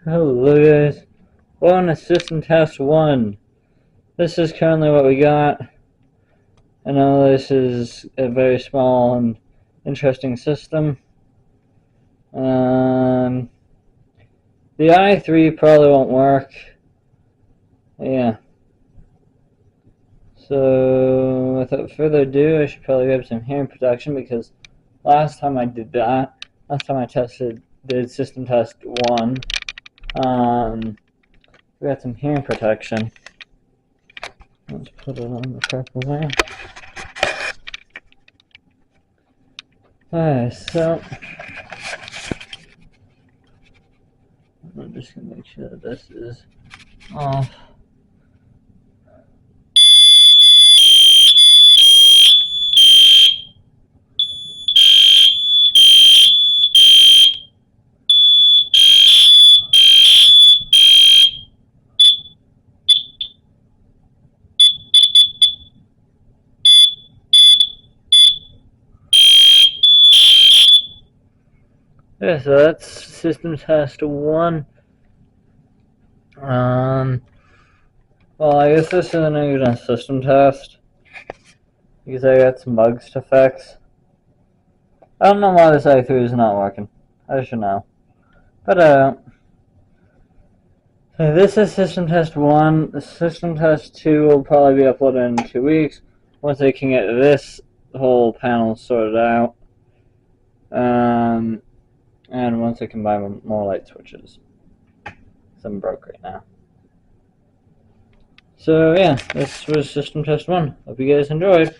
Hello guys, welcome to System Test 1. This is currently what we got. I know this is a very small and interesting system. The i3 probably won't work. Yeah. So without further ado, I should probably grab some hearing protection because last time I did System Test 1, we got some hearing protection. Let's put it on the purple there. Alright, so I'm just gonna make sure that this is off. Yeah, so that's System Test 1. Well, I guess this isn't even a system test because I got some bugs to fix. I don't know why this i3 is not working. I should know. But, so this is System Test 1. The System Test 2 will probably be uploaded in 2 weeks once I can get this whole panel sorted out. And once I can buy more light switches. I'm broke right now. So yeah, this was System Test 1. Hope you guys enjoyed.